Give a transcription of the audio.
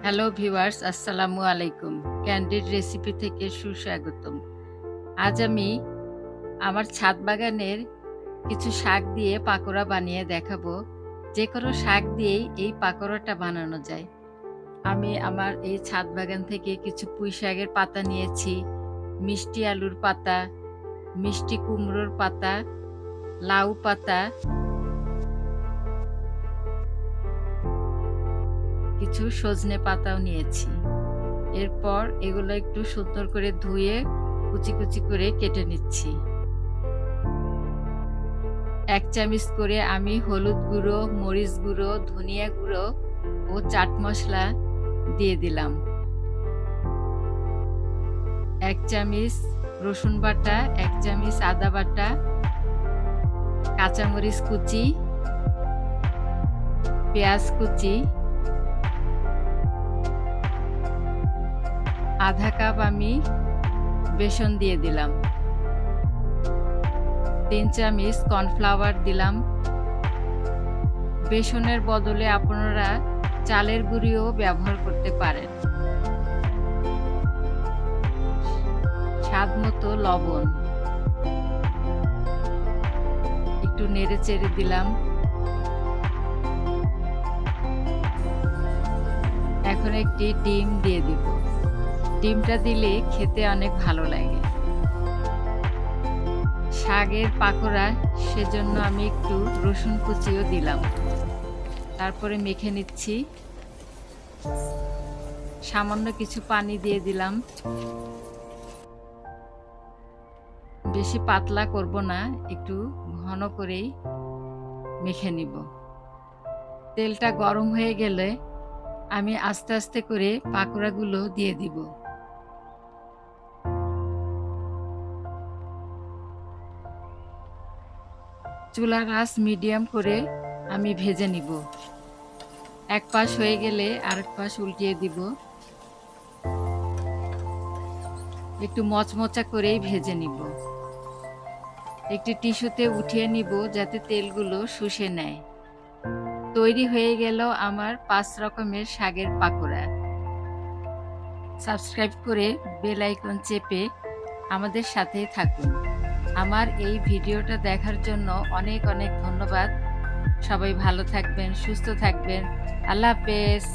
Hello viewers, আসসালামু আলাইকুম। Candid recipe থেকে সুস্বাগতম। আজ আমি আমার ছাদ বাগানের কিছু শাক দিয়ে পাকোড়া বানিয়ে দেখাবো। যেকোনো শাক দিয়েই এই পাকোড়াটা বানানো যায়। আমি আমার এই ছাদ বাগান থেকে কিছু পুঁই শাকের পাতা নিয়েছি, মিষ্টি আলুর পাতা, মিষ্টি কুমড়োর পাতা, লাউ পাতা, কিছু সজনে পাতাও নিয়েছি। এরপর এগুলো একটু সুন্দর করে ধুয়ে কুচি কুচি করে কেটে নিচ্ছি। ১ চামচ করে আমি হলুদ গুঁড়ো, মরিচ গুঁড়ো, ধনিয়া গুঁড়ো ও চাট মসলা দিয়ে দিলাম। ১ চামচ রসুন বাটা, ১ চামচ আদা বাটা, কাঁচামরিচ কুচি, পেঁয়াজ কুচি, আধা কাপ আমি বেসন দিয়ে দিলাম। ৩ চামচ কর্নফ্লাওয়ার দিলাম। বেসনের বদলে আপনারা চালের গুঁড়িও ব্যবহার করতে পারেন। স্বাদমতো লবণ, একটু নেড়ে চেড়ে দিলাম। এখন একটি ডিম দিয়ে দিব। ডিমটা দিলে খেতে অনেক ভালো লাগে। শাকের পাকোড়া, সেজন্য আমি একটু রসুন কুচিও দিলাম। তারপরে মেখে নিচ্ছি। সামান্য কিছু পানি দিয়ে দিলাম। বেশি পাতলা করব না, একটু ঘন করেই মেখে নিব। তেলটা গরম হয়ে গেলে আমি আস্তে আস্তে করে পাকোড়াগুলো দিয়ে দিব। চুলার আঁচ মিডিয়াম করে আমি ভেজে নিব। এক পাশ হয়ে গেলে আরেক পাশ উল্টিয়ে দিব। একটু মচমচা করেই ভেজে নিব। একটি টিস্যুতে উঠিয়ে নিব যাতে তেলগুলো শুষে নেয়। তৈরি হয়ে গেল আমার ৫ রকমের শাকের পাকোড়া। সাবস্ক্রাইব করে বেল আইকন চেপে আমাদের সাথেই থাকুন। আমার এই ভিডিওটা দেখার জন্য অনেক অনেক ধন্যবাদ। সবাই ভালো থাকবেন, সুস্থ থাকবেন। আল্লাহ হাফেজ।